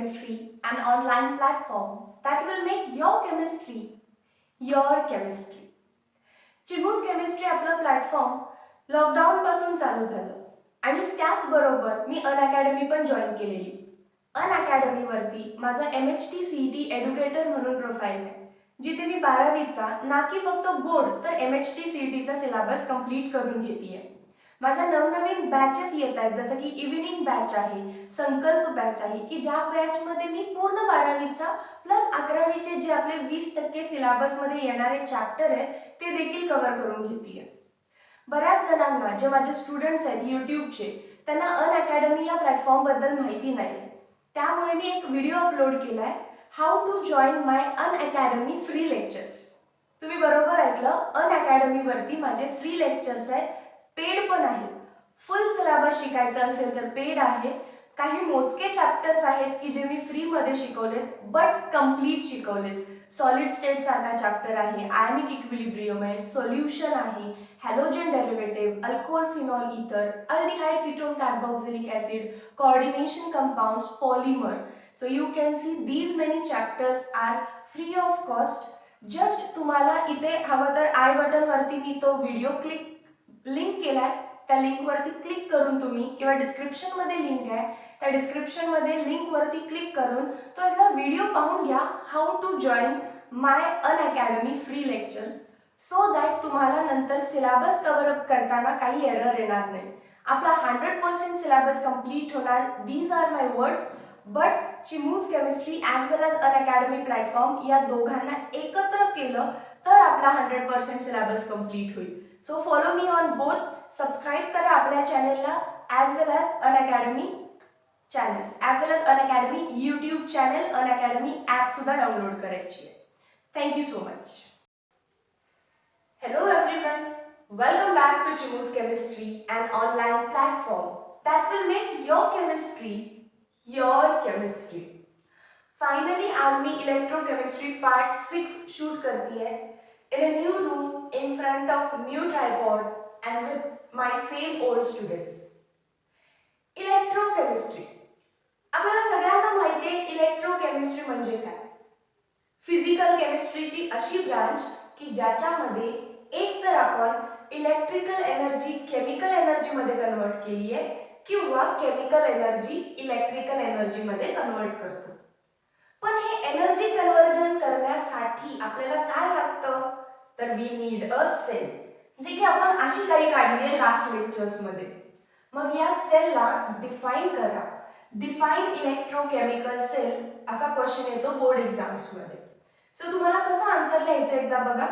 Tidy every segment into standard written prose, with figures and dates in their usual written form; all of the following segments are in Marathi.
Chemistry, an online platform that will make your chemistry your chemistry. Chimu's chemistry आपलं प्लॅटफॉर्म लॉकडाऊनपासून चालू झालं आणि त्याचबरोबर मी अनअकॅडमी पण जॉईन केलेली. अनअकॅडमीवरती माझं MHT-CET एड्युकेटर म्हणून प्रोफाईल आहे, जिथे मी 12वीचा ना की फक्त बोर्ड तर MHT-CETचा सिलेबस कंप्लीट करून घेतेय. माझ्या नवनवीन बॅचेस येत आहेत, जसं की इव्हिनिंग बॅच आहे, संकल्प बॅच आहे, की ज्या बॅचमध्ये मी पूर्ण 12वीचा प्लस 11वीचे जे आपले 20% सिलेबसमध्ये येणारे चॅप्टर आहेत ते देखील कव्हर करून घेतेय. बऱ्याच जणांना जे माझे स्टुडंट्स आहेत यूट्यूबचे, त्यांना अनअकॅडमी या प्लॅटफॉर्मबद्दल माहिती नाही. त्यामुळे मी एक व्हिडिओ अपलोड केलाय, how to join my Unacademy free lectures. तुम्ही बरोबर ऐकलं, अनअकॅडमीवरती माझे फ्री लेक्चर्स आहेत, पेड पण आहेत. फुल सिलेबस शिकायचा असेल तर पेड आहे. काही मोजके चॅप्टर्स आहेत की जे मी फ्रीमध्ये शिकवलेत, बट कंप्लीट शिकवलेत. सॉलिड स्टेट सारखा चॅप्टर आहे, आयनिक इक्विलिब्रियम आहे, सोल्युशन आहे, halogen derivative, alcohol phenol ether, aldehyde ketone carboxylic acid, coordination compounds, polymer. So you can see these many chapters are free of cost. Just तुम्हाला इथे हवं तर आय बटनवरती मी तो व्हिडिओ लिंक केलाय, त्या लिंकवरती क्लिक करून तुम्ही, किंवा डिस्क्रिप्शनमध्ये लिंक आहे, त्या डिस्क्रिप्शनमध्ये लिंकवरती क्लिक करून तो एकदा व्हिडिओ पाहून घ्या, how to join my Unacademy free lectures, so that तुम्हाला नंतर सिलेबस कव्हर अप करताना काही एरर येणार नाही. आपला 100% सिलेबस कंप्लीट होणार. These are my words. But Chimu's chemistry as well as Unacademy platform या दोघांना एकत्र केलं तर आपला 100% सिलेबस कंप्लीट होईल. So follow me on both. Subscribe करा आपल्या चॅनलला, as well as Unacademy channels, as well as Unacademy YouTube channel, Unacademy ॲपसुद्धा डाउनलोड करायची आहे. Thank you so much. Hello everyone, welcome back to Chimu's Chemistry, an online platform that will make your chemistry your chemistry. Finally, आज मी इलेक्ट्रोकेमिस्ट्री पार्ट 6 शूट करती है in a new room in front of new tripod and with my same old students. Electrochemistry आपल्याला सगळ्यांना माहिती आहे. इलेक्ट्रोकेमिस्ट्री म्हणजे काय? फिजिकल केमिस्ट्रीची अशी ब्रांच की ज्याच्यामध्ये एक तर आपण इलेक्ट्रिकल एनर्जी केमिकल एनर्जी मध्ये कन्वर्ट केली आहे, किंवा केमिकल एनर्जी इलेक्ट्रिकल एनर्जी मध्ये कन्वर्ट करतो. पण हे एनर्जी कन्वर्जन करण्यासाठी आपल्याला काय लागतं? तर वी नीड अ सेल, जी की आपण अशी काही काढली आहे लास्ट लेक्चर्स मध्ये. मग या सेलला डिफाइन करा. डिफाइन इलेक्ट्रोकेमिकल सेल असा क्वेश्चन येतो बोर्ड एक्झाम्स मध्ये. सो तुम्हाला कसं आन्सर लिहायचं एकदा बघा.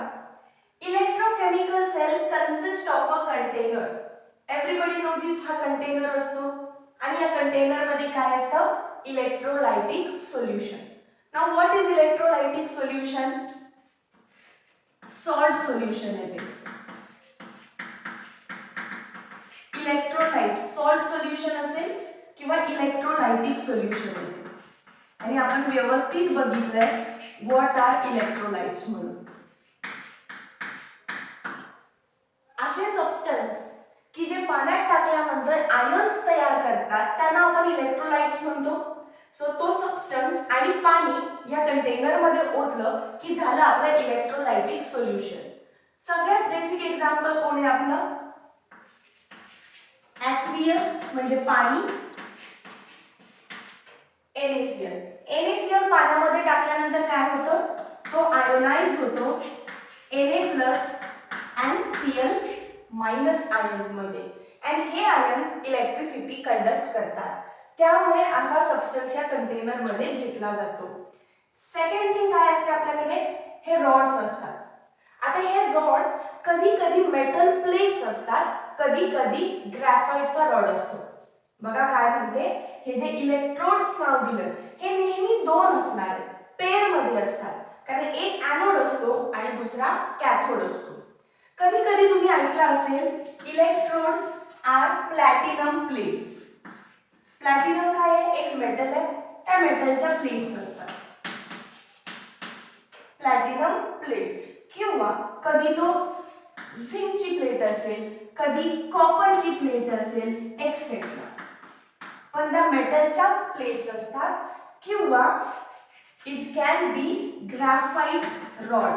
Electrochemical cell consist of a container. Everybody know this. हा कंटेनर असतो आणि या कंटेनर मध्ये काय असतं? Electrolytic solution. Now what is electrolytic solution? Salt solution आहे ते. इलेक्ट्रोलाइट सॉल्ट सोल्युशन असेल किंवा इलेक्ट्रोलायटिक सोल्युशन आहे. आणि आपण व्यवस्थित बघितलंय व्हॉट आर इलेक्ट्रोलाइट्स म्हणून. असे सबस्टन्स की जे पाण्यात टाकल्यानंतर आयन्स तयार करतात त्यांना आपण इलेक्ट्रोलाइट्स म्हणतो. सो तो सबस्टन्स आणि पाणी या कंटेनर मध्ये ओतलं की झालं आपलं इलेक्ट्रोलायटिक सोल्युशन. सगळ्यात बेसिक एक्झाम्पल कोण आहे आपलं? ॲक्वियस म्हणजे पाणी, NaCl. NaCl पाण्यामध्ये टाकल्यानंतर काय होतं? तो आयोनाइज होतो Na+ and Cl- आयन्स मध्ये, आणि हे आयन्स इलेक्ट्रिसिटी कंडक्ट करतात. त्यामुळे असा सबस्टन्स या कंटेनर मध्ये घेतला जातो. सेकंड थिंग काय असते आपल्याकडे? हे रॉड्स असतात. आता हे रॉड्स कधी कधी मेटल प्लेट्स असतात, कधी कधी ग्रॅफाइटचा रॉड असतो. बघा काय म्हणते, हे जे इलेक्ट्रोड्स नाव दिलं हे नेहमी दोन असणार आहेत, पेअर मध्ये असतात, कारण एक एनोड असतो आणि दुसरा कॅथोड असतो. कधी कधी तुम्ही ऐकलं असेल electrodes are platinum plates. Platinum काय आहे? एक मेटल आहे, त्या मेटलच्या प्लेट्स असतात प्लॅटिनम प्लेट्स. किंवा कधी तो झिंकची प्लेट असेल, कधी कॉपरची प्लेट असेल, एक्सेट्रा. पण त्या मेटलच्याच प्लेट्स असतात, किंवा it can be graphite rod.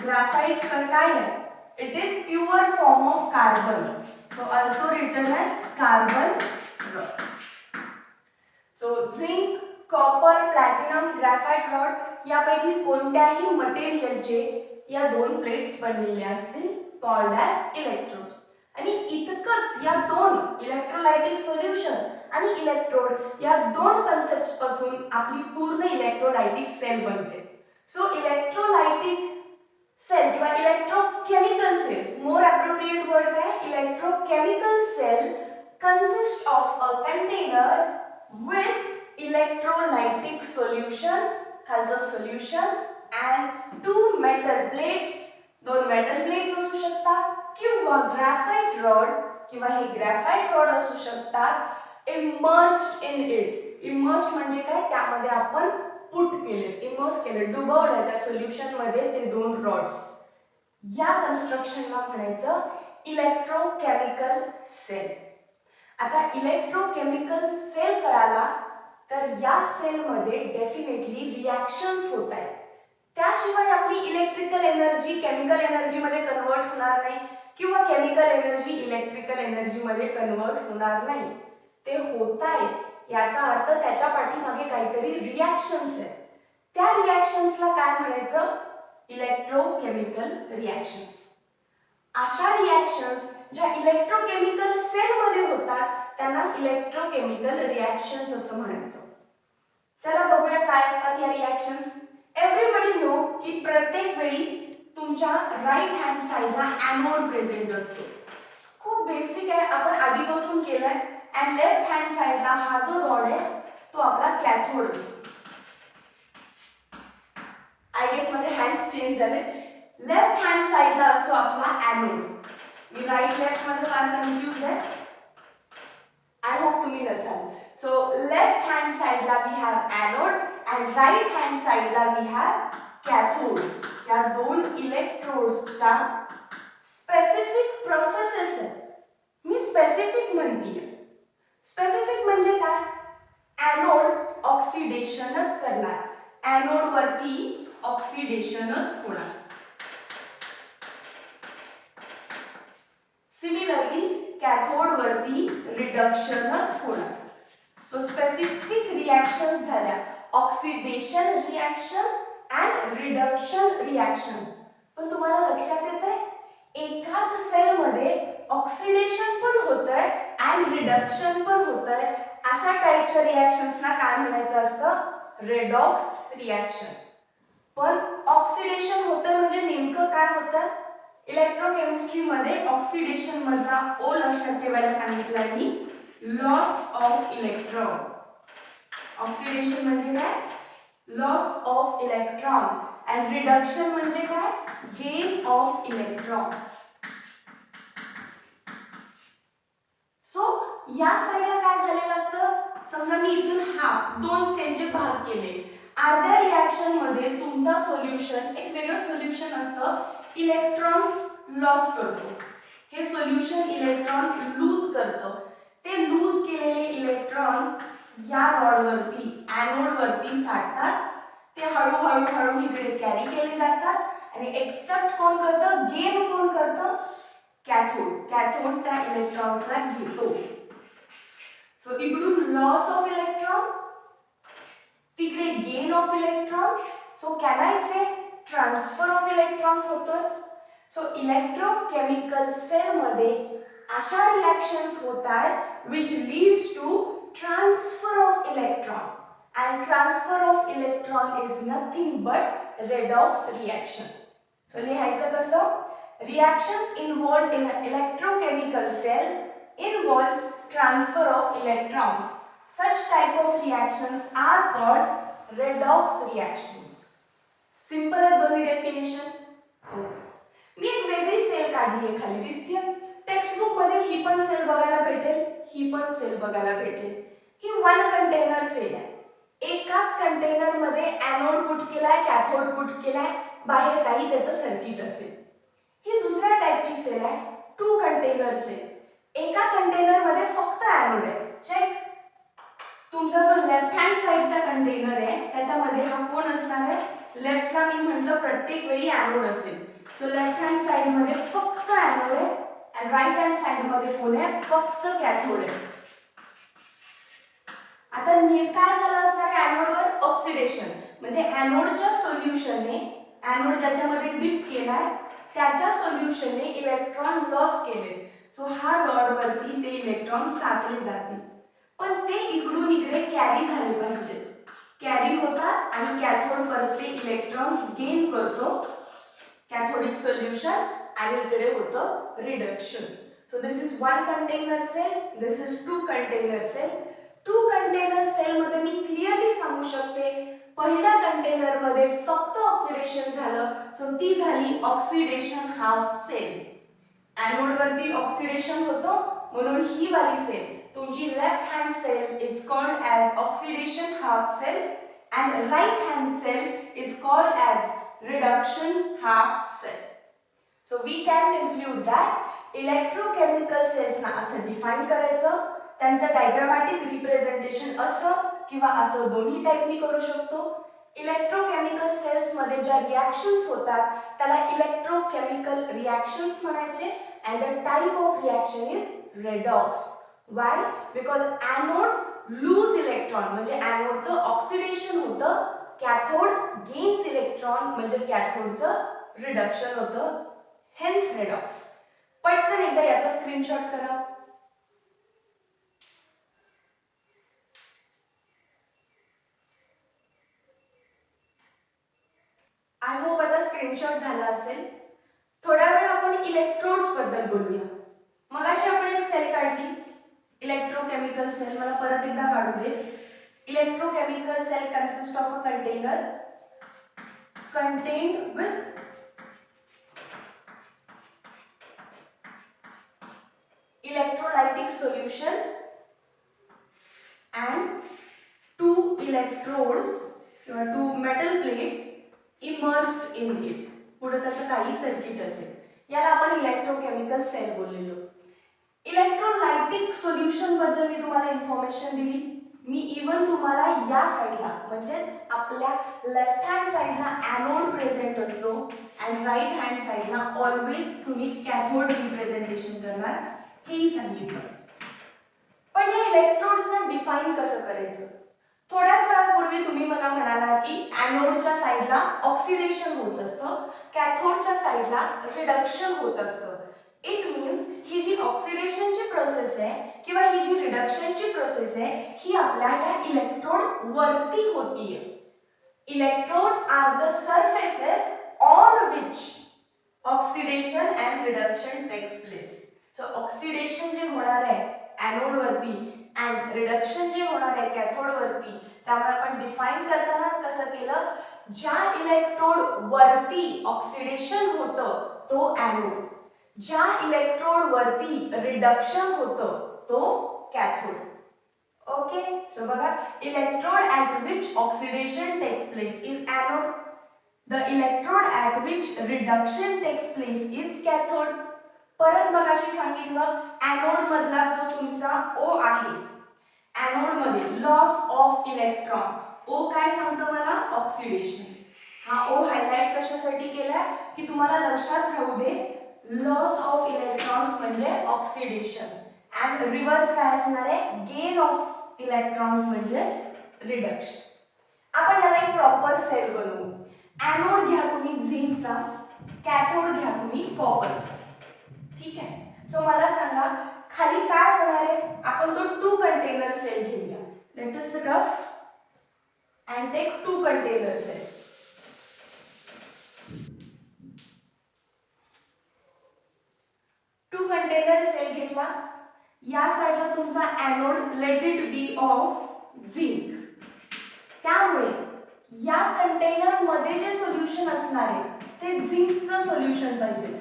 Graphite काय आहे? It is pure form of carbon, so also written as carbon rod. So zinc, copper, platinum, graphite rod यापैकी कोणत्याही मटेरियलचे या दोन प्लेट्स बनलेल्या असतील कॉल्ड ॲज इलेक्ट्रोड्स. आणि इतकंच, या दोन इलेक्ट्रोलायटिक सोल्युशन आणि इलेक्ट्रोड या दोन कन्सेप्ट्स पासून आपली पूर्ण इलेक्ट्रोलायटिक सेल बनते. सो इलेक्ट्रोलायटिक सेल किंवा electrochemical cell, more appropriate word काय? Electrochemical cell consist of a container with electrolytic solution, खालचं solution and two metal plates, दोन metal plates असू शकतात किंवा graphite rod किंवा हे graphite rod असू शकतात immersed in it. immersed म्हणजे काय? त्यामध्ये आपण पुट केले, इमर्स केले, डुबवले त्या सोल्युशन मध्ये ते दोन रॉड्स. या कन्स्ट्रक्शनला म्हणायचं इलेक्ट्रोकेमिकल सेल. आता इलेक्ट्रोकेमिकल सेल कळाला तर या सेलमध्ये डेफिनेटली रिॲक्शन्स होत आहेत. त्याशिवाय आपली इलेक्ट्रिकल एनर्जी केमिकल एनर्जी मध्ये कन्वर्ट होणार नाही किंवा केमिकल एनर्जी इलेक्ट्रिकल एनर्जी मध्ये कन्वर्ट होणार नाही. ते होत आहे याचा अर्थ त्याच्या पाठीमागे काहीतरी रिॲक्शन्स आहेत. त्या रिॲक्शन्सला काय म्हणायचं? Electrochemical reactions. अशा रिॲक्शन्स ज्या इलेक्ट्रोकेमिकल सेल मध्ये होतात त्यांना इलेक्ट्रोकेमिकल रिॲक्शन्स असं म्हणायचं. चला बघूया काय असतात या रिॲक्शन्स. एव्हरीबडी नो की प्रत्येक वेळी तुमच्या राईट हँड साइडला एनोड प्रेझेंट असतो. खूप बेसिक आहे, आपण आधीपासून केलंय. अँड लेफ्ट हँड साइडला हा जो रॉड आहे तो आपला कॅथोड असतो. आय गेस माझे हँड्स चेंज झाले. लेफ्ट हँड साइडला असतो आपला एनोड. मी राईट लेफ्ट मध्ये फार कन्फ्युज आहे, आय होप तुम्ही नसाल. सो लेफ्ट हँड साइडला we have anode and right hand साइडला वी हॅव कॅथोड. या दोन इलेक्ट्रोड्सच्या स्पेसिफिक प्रोसेसेस आहेत. मी स्पेसिफिक म्हणतीये. स्पेसिफिक म्हणजे काय? एनोड ऑक्सिडेशनच करणार, एनोड वरती ऑक्सिडेशनच होणार. सिमिलरली कॅथोड वरती रिडक्शनच होणार. सो स्पेसिफिक रिॲक्शन्स झाल्या oxidation reaction and reduction reaction. पण तुम्हाला लक्षात येतंय एकाच सेल मध्ये ऑक्सिडेशन पण होतंय अँड रिडक्शन पण होतंय. अशा टाइपच्या रिॲक्शन्सना काय म्हणायचं असतं? Redox reaction. पण ऑक्सिडेशन होतं म्हणजे नेमकं काय होतं? इलेक्ट्रोकेमिस्ट्री मध्ये ऑक्सिडेशन मधला ओ लक्षात ठेवायला सांगितलंय मी, लॉस ऑफ इलेक्ट्रॉन. ऑक्सिडेशन म्हणजे काय? Loss of electron. And reduction म्हणजे काय? Gain of electron. सो या साईडला काय झालेलं असतं? समजा मी इथून हाफ दोन सेलचे भाग केले. अर्ध्या रिॲक्शन मध्ये तुमचा सोल्युशन एक वेगळं सोल्युशन असतं, इलेक्ट्रॉन्स लॉस करतो. हे सोल्युशन इलेक्ट्रॉन लूज करतं. ते लूज केलेले इलेक्ट्रॉन्स या रॉड वरती एनोड वरती साठतात. ते हळूहळू हळू इकडे कॅरी केले जातात आणि एक्सेप्ट कोण करतं? गेन कोण करतं? कॅथोड. कॅथोड त्या इलेक्ट्रॉन्सला घेतो. सो इकडून लॉस ऑफ इलेक्ट्रॉन, तिकडे gain of electron. So can I say transfer of electron होतोय. सो इलेक्ट्रोकेमिकल सेल मध्ये अशा रिॲक्शन्स होतात which leads to transfer of electron, and transfer of electron is nothing but redox reaction. So लिहायचं कसं? Reactions involved in an electrochemical cell involves transfer of electrons. Such type of reactions are called redox reactions. Simple आहे दोन्ही डेफिनेशन. मी एक वेगळी सेल काढली आहे, खाली दिसते. टेक्स्टबुक मध्ये ही पण सेल बघायला भेटेल, ही पण सेल बघायला भेटेल. ही वन कंटेनर सेल आहे. एकाच कंटेनर मध्ये एनोड पुट केलाय, कॅथोड पुट केलाय, बाहेर काही त्याचं सर्किट असेल. ही दुसऱ्या टाइपची सेल आहे, टू कंटेनर सेल. एका कंटेनर मध्ये फक्त एनोड आहे. चेक. तुमचा जो लेफ्ट हँड साईडचा कंटेनर आहे त्याच्यामध्ये हा कोण असणार आहे, लेफ्टला मी म्हटलं प्रत्येक वेळी ॲनोड असेल. सो लेफ्ट हँड साईडमध्ये फक्त ॲनोड आहे आणि राईट हँड साईडमध्ये कोण आहे, फक्त कॅथोड आहे. आता काय झालं असणार आहे ॲनोडवर, ऑक्सिडेशन. म्हणजे ॲनोडच्या सोल्युशनने, ॲनोड ज्याच्यामध्ये डिप केलाय त्याच्या सोल्युशनने इलेक्ट्रॉन लॉस केले. सो हा रॉडवरती ते इलेक्ट्रॉन साचले जातील, पण ते इकडून इकडे कॅरी झाले पाहिजे. कॅरी होतात आणि कॅथोड परत ते इलेक्ट्रॉन्स गेन करतो, कॅथोडिक सोल्युशन, आणि इकडे होतं reduction. So this is one container cell, this is two container cell. Two container cell मध्ये मी क्लिअरली सांगू शकते पहिल्या कंटेनर मध्ये फक्त ऑक्सिडेशन झालं, सो ती झाली ऑक्सिडेशन हाफ सेल. ॲनोड वरती ऑक्सिडेशन होतं म्हणून ही वाली सेल तुमची left hand cell is called as oxidation half cell and right hand cell is called as reduction half cell. So we can conclude that electrochemical सेल्सना असं डिफाईन करायचं, त्यांचं डायग्रामॅटिक रिप्रेझेंटेशन असं किंवा असं दोन्ही टाईपनी करू शकतो. इलेक्ट्रोकेमिकल सेल्समध्ये ज्या रिॲक्शन्स होतात त्याला इलेक्ट्रोकेमिकल रिॲक्शन्स म्हणायचे and the type of reaction is redox. Y? Because anode loose electron म्हणजे ॲनोडचं ऑक्सिडेशन होतं, कॅथोड गेन्स इलेक्ट्रॉन म्हणजे कॅथोडचं रिडक्शन होतं, हेन्स रेडॉक्स. पटकन एकदा याचा स्क्रीनशॉट करा. आय होप आता स्क्रीनशॉट झाला असेल. थोड्या वेळ आपण इलेक्ट्रोड्स बद्दल बोलूया. मगाशी आपण एक सेल काढली, इलेक्ट्रोकेमिकल सेल. मला परत एकदा काढू दे. Electrochemical cell consist of a container contained with electrolytic solution and two electrodes or two metal plates immersed in it. पुढे त्याचं काही सर्किट असेल, याला आपण इलेक्ट्रोकेमिकल सेल बोललेलो. इलेक्ट्रोलायटिक सोल्युशन बद्दल मी तुम्हाला इन्फॉर्मेशन दिली. मी इवन तुम्हाला या साईडला म्हणजेच आपल्या लेफ्ट हँड साईडला ॲनोड प्रेझेंट असतो अँड राईट हँड साईडला ऑलवेज तुम्ही कॅथोड रिप्रेझेंटेशन करणार हेही सांगितलं. पण या इलेक्ट्रोड्सना डिफाईन कसं करायचं? थोड्याच वेळापूर्वी तुम्ही मला म्हणाला की ॲनोडच्या साईडला ऑक्सिडेशन होत असतं, कॅथोडच्या साईडला रिडक्शन होत असतं. इट मीन्स ही जी ऑक्सिडेशनची प्रोसेस आहे किंवा ही जी रिडक्शनची प्रोसेस आहे ही आपल्या या इलेक्ट्रोड वरती होतीये. Electrodes are the surfaces on which oxidation and reduction takes place. So oxidation जे होणार आहे ॲनोड वरती अँड रिडक्शन जे होणार आहे कॅथोड वरती, त्यामुळे आपण डिफाईन करतानाच कसं केलं, ज्या इलेक्ट्रोड वरती ऑक्सिडेशन होतं तो ॲनोड, ज्या इलेक्ट्रोड वरती रिडक्शन होतं तो कॅथोड. ओके, सो बघा, electrode at which oxidation takes place is anode, the electrode at which reduction takes place is cathode. परत मगाशी सांगितलं ॲनोड मधला जो तुमचा ओ आहे, ॲनोड मध्ये लॉस ऑफ इलेक्ट्रॉन, ओ काय सांगतो मला, ऑक्सिडेशन. हा ओ हायलाइट कशासाठी केलाय की तुम्हाला लक्षात राहू दे, लॉस ऑफ इलेक्ट्रॉन्स म्हणजे ऑक्सिडेशन अँड रिव्हर्स काय असणार आहे, गेन ऑफ इलेक्ट्रॉन्स म्हणजे रिडक्शन. आपण याला एक प्रॉपर सेल बनवू. ॲनोड घ्या तुम्ही झिंकचा, कॅथोड घ्या तुम्ही कॉपरचा. ठीक आहे, सो मला सांगा खाली काय होणार आहे. आपण तो टू कंटेनर सेल घेऊया. Let us rough and take two container cell. Two container cell घेतला. या साईडला तुमचा anode let it be of zinc. त्यामुळे या कंटेनर मध्ये जे सोल्युशन असणार आहे ते झिंकचं सोल्युशन पाहिजे.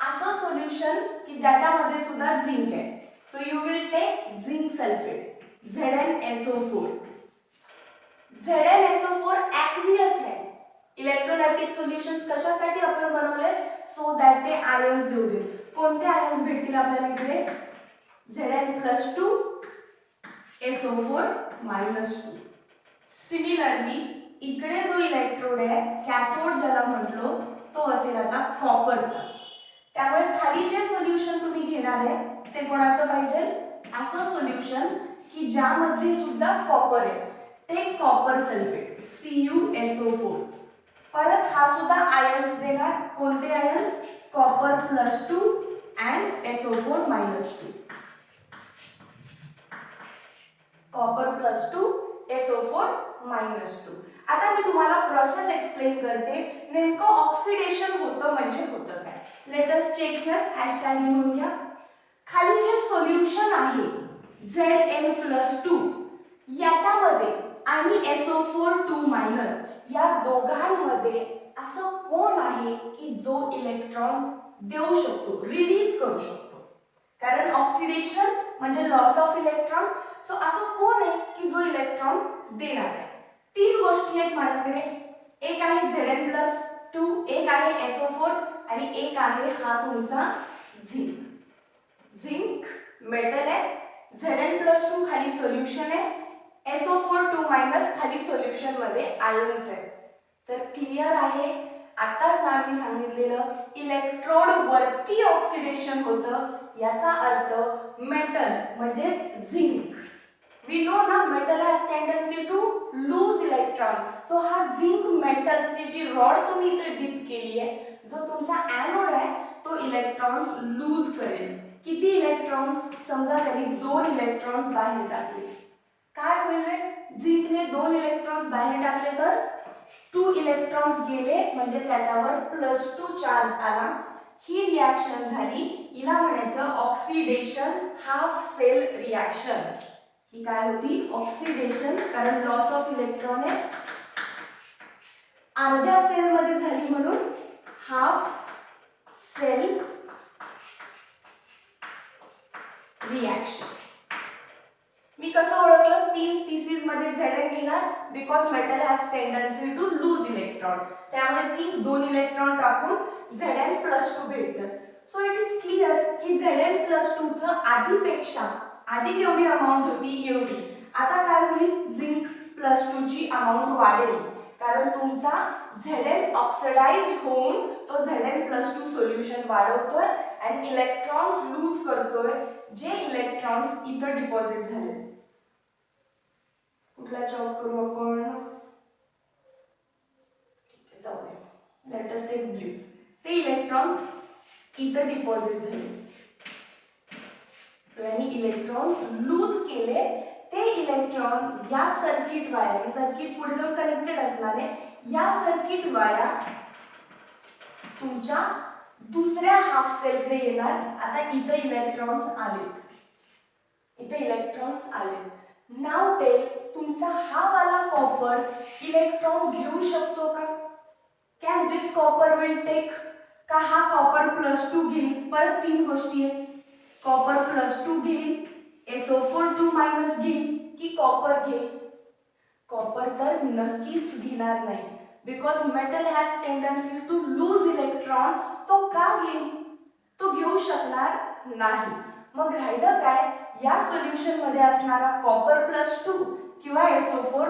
असं सोल्युशन की ज्याच्यामध्ये सुद्धा झिंक आहे. So you will take zinc sulphate ZnSO4. ZnSO4 aqueous आहे. इलेक्ट्रोलायटिक सोल्युशन्स कशासाठी आपण बनवले, सो दॅट ते आयन्स देऊ दे. कोणते आयन्स भेटतील आपल्याला इकडे, Zn+2 SO4 -2. सिमिलरली इकडे जो इलेक्ट्रोड आहे कॅथोड ज्याला म्हटलो तो असेल आता कॉपरचा. त्यामुळे खाली जे सोल्युशन तुम्ही घेणार आहे ते कोणाचं पाहिजे, असं सोल्युशन की ज्यामध्ये सुद्धा कॉपर आहे, ते कॉपर सल्फेट CuSO4. परत हा सुद्धा आयन्स देणार. कोणते ions, copper +2 and SO4 -2. Copper +2 SO4 -2. आता मी तुम्हाला प्रोसेस एक्सप्लेन करते, नेमकं ऑक्सिडेशन होतं म्हणजे होतं काय. Let us check here, hashtag लिहून घ्या. खाली जे सोल्युशन आहे Zn+2 याच्यामध्ये आणि SO4 या दोघांमध्ये असं कोण आहे की जो इलेक्ट्रॉन देऊ शकतो, रिलीज करू शकतो. कारण ऑक्सिडेशन म्हणजे लॉस ऑफ इलेक्ट्रॉन. सो असं कोण आहे की जो इलेक्ट्रॉन देणार आहे. 3 गोष्टी आहेत माझ्याकडे. एक आहे Zn+2, एक आहे SO4 आणि एक आहे हा तुमचा झिंक. झिंक मेटल आहे. Zn+2 खाली सोल्युशन आहे. SO4 खाली सोल्युशन मध्ये आयन्स आहेत. तर क्लिअर आहे. आताच मी सांगितलेलं इलेक्ट्रोड वरती ऑक्सिडेशन होतं, याचा अर्थ मेटल म्हणजेच झिंक. वी नो ना metal has tendency to lose electron. So हा झिंक मेटलची जी रॉड तुम्ही इथे डिप केली आहे, जो तुमचा एनोड आहे तो इलेक्ट्रॉन्स लूज करेल. किती इलेक्ट्रॉन्स, समजा त्यांनी 2 इलेक्ट्रॉन्स बाहेर टाकले, काय होईल रे, झिंकने 2 इलेक्ट्रॉन्स बाहेर टाकले तर 2 इलेक्ट्रॉन्स गेले म्हणजे त्याच्यावर +2 चार्ज आला. ही रिॲक्शन झाली, हिला म्हणायचं ऑक्सिडेशन हाफ सेल रिॲक्शन. ही काय होती, ऑक्सिडेशन, कारण लॉस ऑफ इलेक्ट्रॉन आहे. अर्ध्या सेल मध्ये झाली म्हणून हाफ सेल रिॲक्शन. मी कसं ओळखलं, 3 स्पीसीज मध्ये Zn घेणार because metal has tendency to lose electron. त्यामुळे झिंक 2 इलेक्ट्रॉन टाकून Zn+2 भेटतं. सो इट इज क्लिअर की Zn+2 चं आधीपेक्षा आधी केवढी अमाऊंट होती एवढी. आता काय होईल, झिंक +2 ची अमाऊंट वाढेल कारण तुमचा Zn ऑक्सिडाइज होऊन तो Zn+2 सोल्युशन वाढवतोय आणि इलेक्ट्रॉन्स लूज करतोय, जे इलेक्ट्रॉन्स इथं डिपॉझिट झाले. कुठला चॉक करू आपण, ठीक आहे जाऊ दे, लेट अस टेक ब्लू. ते इलेक्ट्रॉन्स इथं डिपॉझिट झाले, यानी इलेक्ट्रॉन लूज केले. ते इलेक्ट्रॉन या सर्किट वाया, सर्किट पुढे जाऊन कनेक्टेड असणार आहे, या सर्किट वाया तुमच्या दुसऱ्या हाफ सेलकडे येणार. आता इथे इलेक्ट्रॉन्स आले, इथे इलेक्ट्रॉन्स आले. नाउ टेल, तुमचा हा वाला कॉपर इलेक्ट्रॉन घेऊ शकतो का, can this copper will take, का हा कॉपर +2 घेईल. परत 3 गोष्टी आहेत, कॉपर +2 घेईल, SO4 घेईल की कॉपर घेईल. कॉपर तर नक्कीच घेणार नाही because metal has tendency to lose electron. तो का घेईल, तो घेऊ शकणार नाही. मग राहिलं काय, या सोल्युशन मध्ये असणारा कॉपर +2 किंवा SO4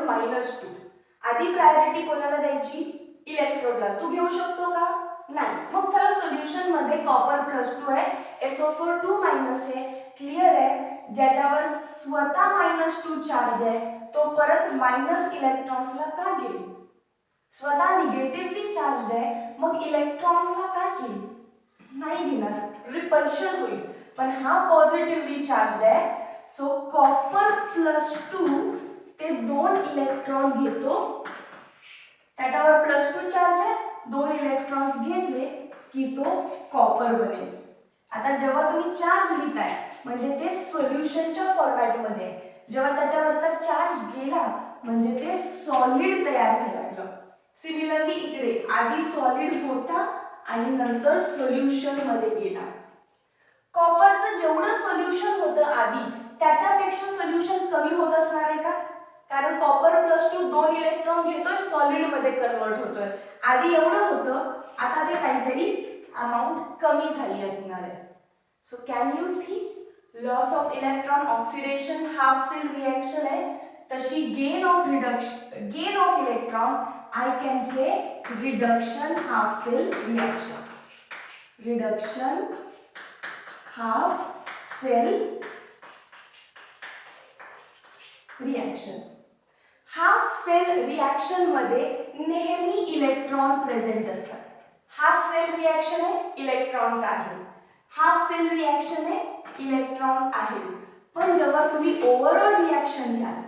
आधी प्रायोरिटी कोणाला द्यायची, इलेक्ट्रोडला. तू घेऊ शकतो का, नाही. मग चला सोल्युशन मध्ये कॉपर +2 आहे, SO4 आहे, क्लिअर आहे. ज्याच्यावर स्वतः -2 चार्ज आहे तो परत मायनस इलेक्ट्रॉन्सला का घेईल, स्वतः निगेटिव्हली चार्ज आहे, मग इलेक्ट्रॉन्सला का घेईल, नाही घेणार, रिपल्शन होईल. पण हा पॉझिटिव्हली चार्ज आहे, सो कॉपर +2 ते 2 इलेक्ट्रॉन घेतो, त्याच्यावर +2 चार्ज आहे, 2 इलेक्ट्रॉन्स घेतले की तो कॉपर बनेल. आता जेव्हा तुम्ही चार्ज लिहिताय म्हणजे ते सोल्युशनच्या फॉर्मॅटमध्ये, जेव्हा त्याच्यावरचा चार्ज गेला म्हणजे ते सॉलिड तयार व्हायला लागलं. सिमिलरली इकडे आधी सॉलिड होता आणि नंतर सोल्युशन मध्ये गेला. कॉपरचं जेवढं सोल्युशन होतं आधी त्याच्यापेक्षा सोल्युशन कमी होत असणार आहे का, कारण कॉपर +2 2 इलेक्ट्रॉन घेतोय, सॉलिड मध्ये कन्वर्ट होतोय. आधी एवढं होतं, आता ते काहीतरी अमाऊंट कमी झाली असणार आहे. So can you see, loss of electron, oxidation, half cell reaction आहे. तशी gain of electron I can say reduction half cell reaction. Reduction half cell reaction. Half cell reaction मध्ये नेहमी इलेक्ट्रॉन प्रेझेंट असतात. हाफ सेल रिॲक्शन आहे, इलेक्ट्रॉन्स आहेत. हाफ सेल रिॲक्शन आहे, इलेक्ट्रॉन्स आहेत. पण जेव्हा तुम्ही ओव्हरऑल रिॲक्शन घ्याल,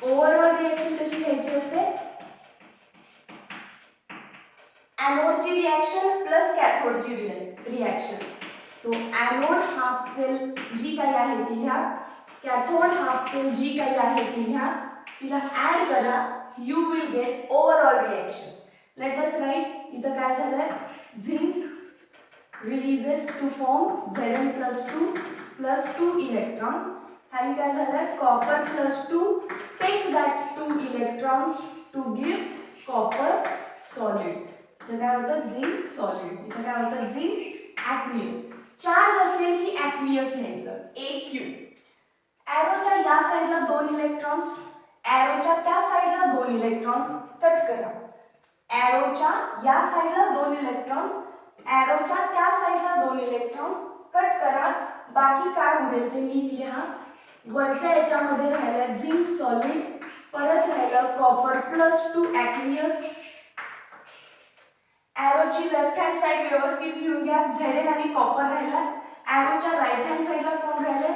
ओव्हरऑल रिॲक्शन कशी घ्यायची असते? एनोडची रिॲक्शन प्लस कॅथोडची reaction. So anode half sale जी काही आहे ती घ्या, कॅथोड हाफ सेल जी काही आहे ती घ्या, तिला ऍड करा, you will get overall reaction. Let us write. इथं काय झालंय? Zinc releases to form Zn+2 plus 2 electrons. खाली काय झालं? Copper plus 2 take that 2 electrons to give copper solid. इथं काय होतं? Zinc solid. इथं काय होतं? Zinc aqueous. चार्ज असेल की aqueous लिहायचं, AQ. एरोच्या या साइडला 2 इलेक्ट्रॉन्स, एरोच्या त्या साइडला 2 इलेक्ट्रॉन्स कट करा. एरोच्या या साइडला 2 इलेक्ट्रॉन्स, एरोच्या त्या साइडला 2 इलेक्ट्रॉन्स कट करा. बाकी काय उरेल ते नीट लिहा. वरच्या याच्यामध्ये राहिलं झिंक सॉलिड, परत राहिलं कॉपर +2 ॲक्वियस. एरोची लेफ्ट हँड साइड व्यवस्थित लिहून घ्या. Zn आणि कॉपर राहिला. एरोच्या राइट हँड साइडला कोण राहिले?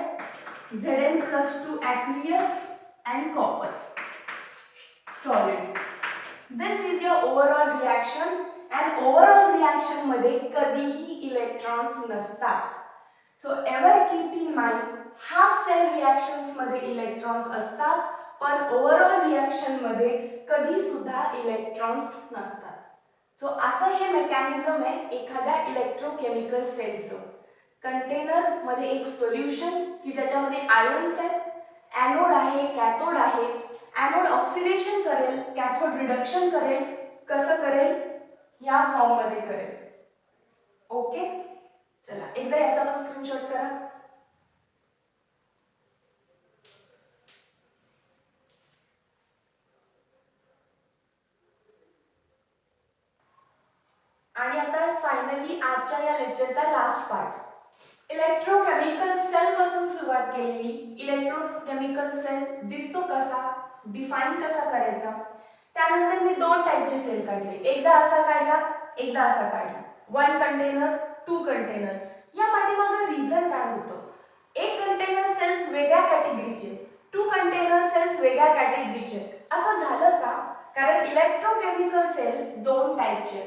Zn+2 aqueous and copper solid. This is your overall reaction. and overall reaction मध्ये कधीही इलेक्ट्रॉन्स नसतात. So ever keep in mind, half cell reactions मध्ये इलेक्ट्रॉन्स असतात, पण ओव्हरऑल रिॲक्शन मध्ये कधी सुद्धा इलेक्ट्रॉन्स नसतात. सो असं हे मेकॅनिझम आहे एखाद्या इलेक्ट्रोकेमिकल सेलचं. कंटेनर मध्ये एक सोल्युशन की ज्याच्यामध्ये आयन्स आहेत, एनोड आहे, कॅथोड आहे. एनोड ऑक्सिडेशन करेल, कॅथोड रिडक्शन करेल. कसं करेल? या फॉर्म मध्ये करेल. ओके, चला एकदा याचा पण स्क्रीनशॉट करा. आणि आता फायनली आजच्या या लेक्चरचा लास्ट पार्ट, इलेक्ट्रोकेमिकल सेल पासून सुरुवात केलेली. इलेक्ट्रोकेमिकल सेल दिसतो कसा, डिफाइन कसा करायचा. त्यानंतर मी 2 टाइपचे सेल काढले, एकदा असा काढला, एकदा असा काढला. 1 कंटेनर, 2 कंटेनर. या पाठीमागे रिझन काय होतं? एक कंटेनर सेल्स वेगळ्या कॅटेगरीचे, 2 कंटेनर सेल्स वेगळ्या कॅटेगरीचे. असं झालं का? कारण इलेक्ट्रोकेमिकल सेल 2 टाइपचे,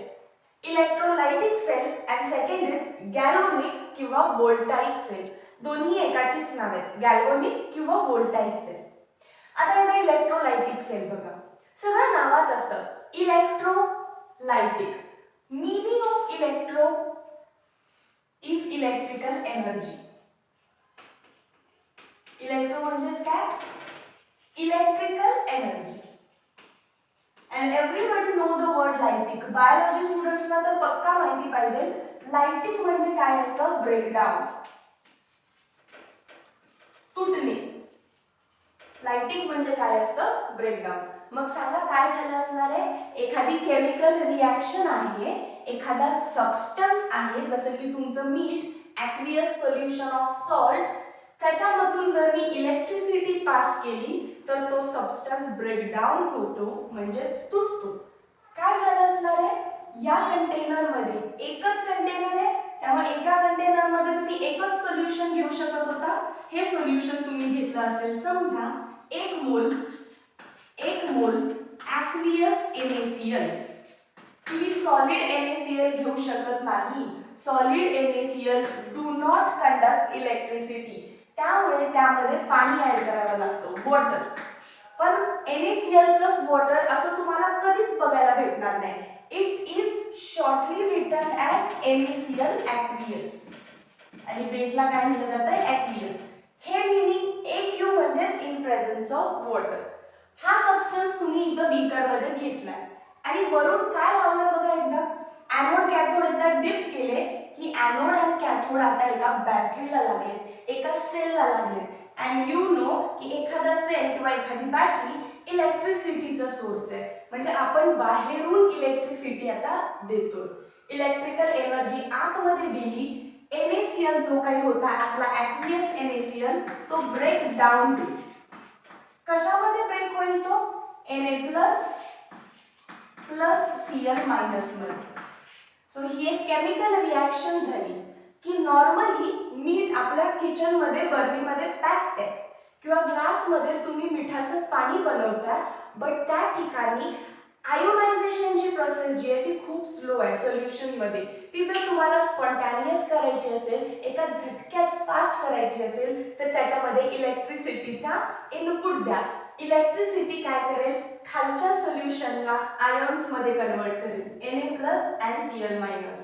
electrolytic cell and second is galvanic किंवा व्होल्टाइक सेल. दोन्ही एकाचीच नाव आहेत, गॅल्व्हॅनिक किंवा व्होल्टाइक सेल. आता एकदा इलेक्ट्रोलाइटिक सेल बघा, सगळं नावात असतं electrolytic. Meaning of electro is electrical energy. Electro म्हणजेच काय? Electrical energy. and everybody know the word lytic. Biology स्टुडंट्सना तर पक्का माहिती पाहिजे लाइटिक म्हणजे काय असतं? ब्रेकडाऊन, तुटणे. लाइटिक म्हणजे काय असतं? ब्रेकडाऊन. मग सांगा काय झालं असणार आहे? एखादी केमिकल रिॲक्शन आहे, एखादा सबस्टन्स आहे, जसं की तुमचं मीठ, ॲक्वियस सोल्युशन ऑफ सॉल्ट, त्याच्यामधून जर मी इलेक्ट्रिसिटी पास केली तर तो सबस्टन्स ब्रेकडाऊन होतो, म्हणजे तुटतो. काय झालं असणार आहे? या कंटेनर मध्ये एकच कंटेनर आहे, त्यामुळे एका कंटेनर मध्ये तुम्ही एकच सोल्युशन घेऊ शकत होता. हे सोल्युशन तुम्ही घेतलं असेल समजा 1 मोल ॲक्वियस NaCl. तुम्ही सॉलिड NaCl घेऊ शकत नाही. Solid NaCl do not conduct electricity, त्यामुळे त्यामध्ये पाणी ऍड करावं लागतं, वॉटर. पण NaCl प्लस वॉटर असं तुम्हाला कधीच बघायला भेटणार नाही. It is shortly written as NaCl aqueous आणि बेसला काय लिहिलं जातं? ॲक्वियस. हे मीनिंग AQ म्हणजेच इन प्रेझेन्स ऑफ वॉटर. हा सबस्टन्स तुम्ही इथं बीकर मध्ये घेतलाय आणि वरून काय लावलं बघा एकदा, एनोड कॅथोड एकदा डिप केले की एनोड आणि कॅथोड आता एका बॅटरीला लागले, एका सेलला लागले. अँड यू नो की एखादा सेल किंवा एखादी बॅटरी इलेक्ट्रिसिटीचा सोर्स आहे, म्हणजे आपण बाहेरून इलेक्ट्रिसिटी आता देतो. इलेक्ट्रिकल एनर्जी आतमध्ये दिली, NaCl जो काही होता आपला ॲक्वियस NaCl तो ब्रेक डाऊन होईल. कशामध्ये ब्रेक होईल तो? Na प्लस Cl मायनस मध्ये. सो ही एक केमिकल रिॲक्शन झाली की नॉर्मली मीठ आपल्या किचनमध्ये बर्नीमध्ये पॅक्ड आहे किंवा ग्लासमध्ये तुम्ही मिठाचं पाणी बनवता, बट त्या ठिकाणी आयोनायझेशनची प्रोसेस जी आहे ती खूप स्लो आहे सोल्युशनमध्ये. ती जर तुम्हाला स्पॉन्टॅनियस करायची असेल, एका झटक्यात फास्ट करायची असेल, तर त्याच्यामध्ये इलेक्ट्रिसिटीचा इनपुट द्या. इलेक्ट्रिसिटी काय करेल? खालच्या सोल्युशनला आयॉन्समध्ये कन्वर्ट करेल, Na plus and Cl minus.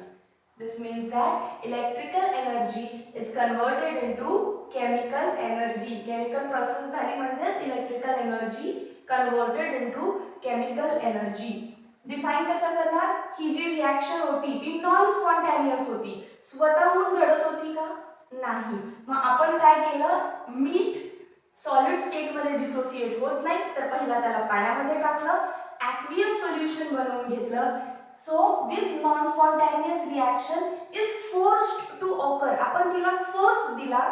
This means that electrical energy is converted into chemical energy. Chemical process झाली म्हणजेच electrical energy converted into chemical energy. Define कसं करणार? ही जी रिॲक्शन होती ती नॉन स्पॉन्टॅनियस होती, स्वतःहून घडत होती का? नाही. मग आपण काय केलं? मीठ सॉलिड स्टेटमध्ये डिसोसिएट होत नाही, तर पहिला त्याला पाण्यामध्ये टाकलं, ॲक्वियस सोल्युशन बनवून घेतलं. So this non-spontaneous reaction is forced to occur. आपण तिला फोर्स दिला.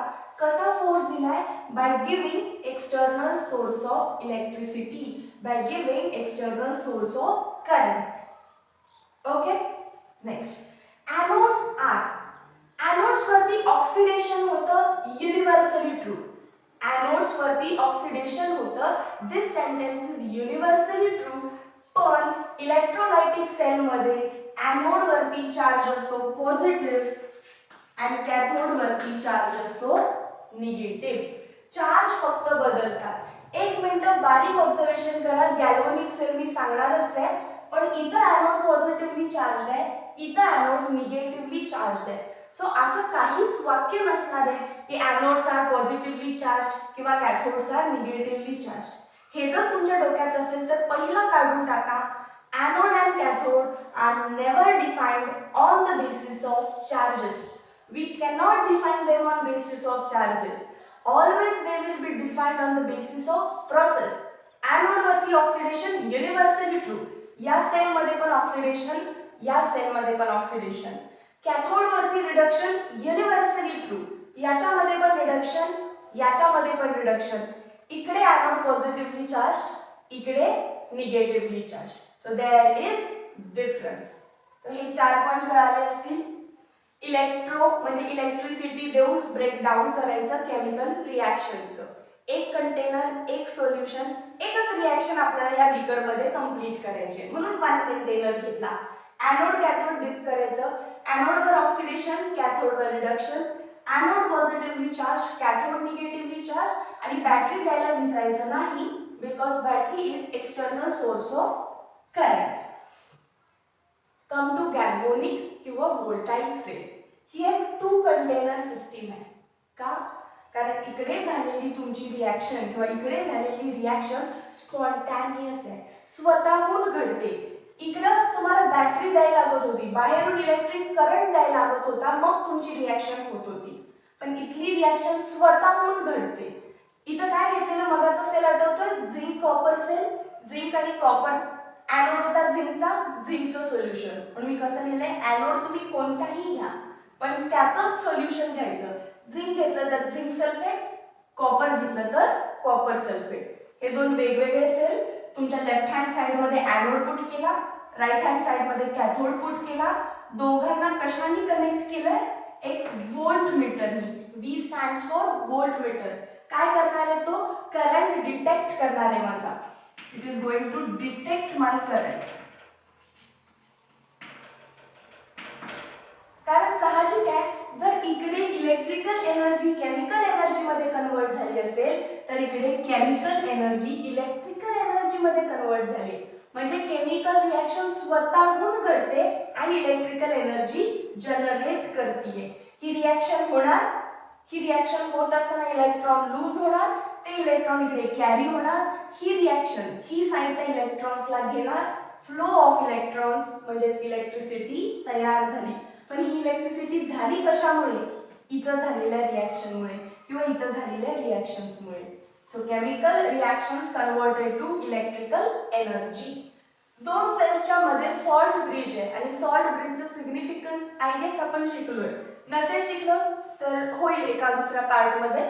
कसा फोर्स दिलाय? By giving external source of electricity, by giving external source of current. Okay? Next. Anodes वरती ऑक्सिडेशन होतं, universally true. Anodes वरती ऑक्सिडेशन होतं, this sentence is universally true. पण इलेक्ट्रोलायटिक सेल मध्ये एनोड वरती चार्ज असतो पॉझिटिव्ह आणि कॅथोड वरती चार्ज असतो निगेटिव्ह. चार्ज फक्त बदलतात. एक मिनिट बारीक ऑब्झर्वेशन करा. गॅल्व्हॅनिक सेल मी सांगणारच आहे, पण इथं एनोड पॉझिटिव्हली चार्ज आहे, इथं एनोड निगेटिव्हली चार्ज आहे. सो असं काहीच वाक्य नसणार आहे की एनोड्स आर पॉझिटिव्हली चार्ज किंवा कॅथोड्स आर निगेटिव्हली चार्ज. हे जर तुमच्या डोक्यात असेल तर पहिला काढून टाका. Anode and cathode are never defined on the basis of charges. We cannot define them on basis of charges. Always they will be defined on the basis of process. Anode वरती ऑक्सिडेशन युनिव्हर्सली ट्रू. या सेल मध्ये पण ऑक्सिडेशन, या सेल मध्ये पण ऑक्सिडेशन. कॅथोड वरती रिडक्शन युनिव्हर्सली ट्रू. याच्यामध्ये पण रिडक्शन, याच्यामध्ये पण रिडक्शन. इकडे एनोड पॉझिटिव्हली चार्ज, इकडे negatively charge. So there is difference. So हे 4 पॉइंट कळाले असतील. इलेक्ट्रो म्हणजे इलेक्ट्रिसिटी देऊन ब्रेकडाऊन करायचं केमिकल रिॲक्शनचं. एक कंटेनर, एक सोल्युशन, एकच रिॲक्शन आपल्याला या बीकरमध्ये कंप्लीट करायची आहे, म्हणून 1 कंटेनर घेतला. एनोड कॅथोड डिप करायचं. एनोडवर ऑक्सिडेशन, कॅथोडवर reduction. Anode positively charge, cathode negatively charge. आणि बॅटरी द्यायला विसरायचं नाही, because battery is external source of current. Come to galvanic किंवा व्होल्टाइक सेल. ही एक 2 कंटेनर सिस्टीम आहे. का? कारण इकडे झालेली तुमची रिॲक्शन किंवा इकडे झालेली रिॲक्शन स्पॉन्टॅनियस आहे, स्वतःहून घडते. इकडं तुम्हाला बॅटरी द्यायला लागत होती, बाहेरून इलेक्ट्रिक करंट द्यायला लागत होता, मग तुमची रिॲक्शन होत होती. पण इथली रिॲक्शन स्वतःहून घडते. इथं काय घेतलेलं मगाचा सेल आठवतोय? Zinc copper cell. झिंक आणि कॉपर. एनोड होता झिंकचा, झिंकचं सोल्युशन. म्हणून मी कसं लिहिलंय? एनोड तुम्ही कोणताही घ्या, पण त्याचंच सोल्युशन घ्यायचं. झिंक घेतलं तर झिंक सल्फेट, कॉपर घेतलं तर कॉपर सल्फेट. हे 2 वेगवेगळे सेल. तुमच्या लेफ्ट हँड साइडमध्ये एनोड पुट केला, राईट हँड साइडमध्ये कॅथोड पुट केला. दोघांना कशाने कनेक्ट केलंय? एक व्होल्ट मीटरनी. V stands for volt meter. काय करणार आहे तो? करंट डिटेक्ट करणार आहे माझा. It is going to detect my current. कारण साहजिक आहे, जर इकडे इलेक्ट्रिकल एनर्जी केमिकल एनर्जी मध्ये कन्वर्ट झाली असेल, तर इकडे केमिकल एनर्जी इलेक्ट्रिकल एनर्जी मध्ये कन्वर्ट झाली. म्हणजे केमिकल रिॲक्शन स्वतःहून घडते आणि इलेक्ट्रिकल एनर्जी जनरेट करते. ही रिॲक्शन होणार. ही रिॲक्शन होत असताना इलेक्ट्रॉन लूज होणार, ते इलेक्ट्रॉन इकडे कॅरी होणार. ही रिॲक्शन ही साइड त्या इलेक्ट्रॉन्सला घेणार. फ्लो ऑफ इलेक्ट्रॉन्स म्हणजेच इलेक्ट्रिसिटी तयार झाली. पण ही इलेक्ट्रिसिटी झाली कशामुळे? इथं झालेल्या रिॲक्शनमुळे. किंवा इतर झालेल्या रिॲक्शन्समुळे. So chemical reactions converted to electrical energy. दोन सेल्सच्या मध्ये सॉल्ट ब्रिज आहे आणि सॉल्ट ब्रिजचं सिग्निफिकन्स आय गेस आपण शिकलोय. नसेल शिकलो तर होईल एका दुसऱ्या पार्टमध्ये.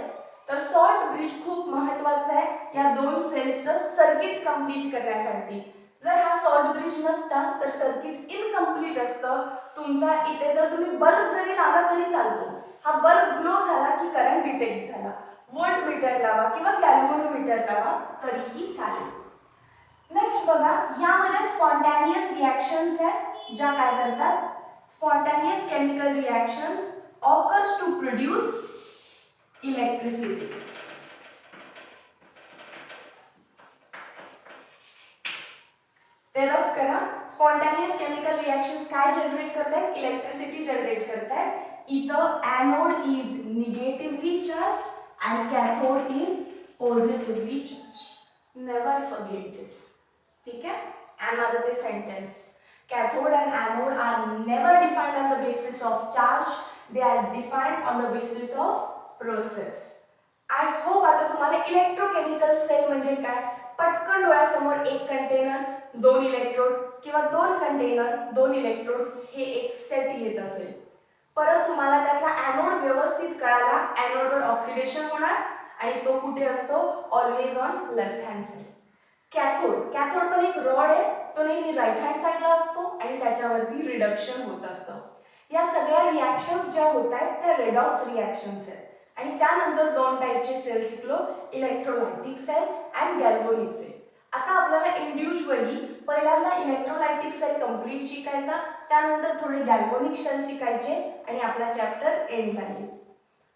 तर सॉल्ट ब्रिज खूप महत्त्वाचा आहे या दोन सेल्सचं सर्किट कंप्लीट करण्यासाठी. जर हा सॉल्ट ब्रिज नसता तर सर्किट इनकम्प्लीट असतं. तुमचा इथे जर तुम्ही बल्ब जरी लावला तरी चालतो. हा बल्ब ग्लो झाला की करंट डिटेक्ट झाला. व्होल्ट मीटर लावा किंवा गॅल्व्हनोमीटर लावा तरीही चालेल. नेक्स्ट बघा, यामध्ये स्पॉन्टॅनियस रिॲक्शन्स आहेत ज्या काय करतात. Spontaneous chemical reactions occurs to produce electricity. तेरफ करा. स्पॉन्टॅनियस केमिकल रिॲक्शन्स काय जनरेट करतात. इलेक्ट्रिसिटी जनरेट करतात. इथं anode is negatively charge and cathode is positively charged. Never forget this. ठीक है. and माझं ते sentence. Cathode and anode are never defined on the basis of charge. They are defined on the basis of process. I hope आता तुम्हाला इलेक्ट्रोकेमिकल सेल म्हणजे काय पटकन डोळ्यासमोर एक कंटेनर, दोन इलेक्ट्रोड किंवा दोन कंटेनर, दोन इलेक्ट्रोड्स हे एक सेट येत असेल. परत तुम्हाला त्यातला ॲनोड व्यवस्थित कळाला. ॲनोडवर ऑक्सिडेशन होणार आणि तो कुठे असतो. Always on left hand side. Cathode पण एक रॉड आहे. तो नेहमी राईट हँड साइडला असतो आणि त्याच्यावरती रिडक्शन होत असतं. या सगळ्या रिॲक्शन्स ज्या होत आहेत त्या रेडॉक्स रिॲक्शन्स आहेत. आणि त्यानंतर दोन टाईपचे सेल शिकलो. Electrolytic cell and galvanic cell. आता आपल्याला इंडिव्हिज्युअली पहिल्यांदा इलेक्ट्रोलायटिक सेल कंप्लीट शिकायचा, त्यानंतर थोडे गॅल्व्हॅनिक सेल शिकायचे आणि आपला चॅप्टर एंडला येईल.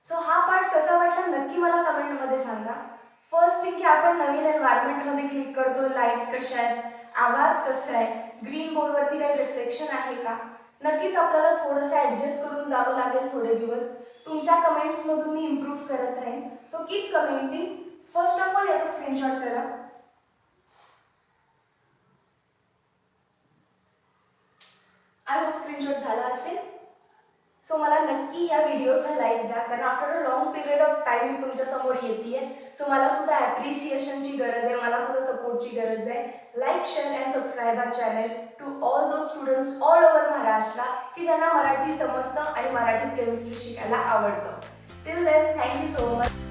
सो हा पार्ट कसा वाटला नक्की मला कमेंटमध्ये सांगा. फर्स्ट थिंग की आपण नवीन एन्व्हायरमेंटमध्ये क्लिक करतो. लाईट्स कशा आहेत, आवाज कसा आहे, ग्रीन बोर्डवरती काही रिफ्लेक्शन आहे का. नक्कीच आपल्याला थोडंसं ॲडजस्ट करून जावं लागेल थोडे दिवस. तुमच्या कमेंट्समधून मी इम्प्रूव्ह करत राहीन. So keep commenting. First of all याचा स्क्रीनशॉट करा. आय होप स्क्रीनशॉट झाला असेल. सो मला नक्की या व्हिडिओजला लाईक द्या, कारण after a long period of time मी तुमच्यासमोर येते आहे. सो मला सुद्धा ॲप्रिशिएशनची गरज आहे, मला सुद्धा सपोर्टची गरज आहे. Like, share and subscribe our channel to all those students all over Maharashtra की ज्यांना मराठी समजतं आणि मराठी केमिस्ट्री शिकायला आवडतं. Till then, thank you so much.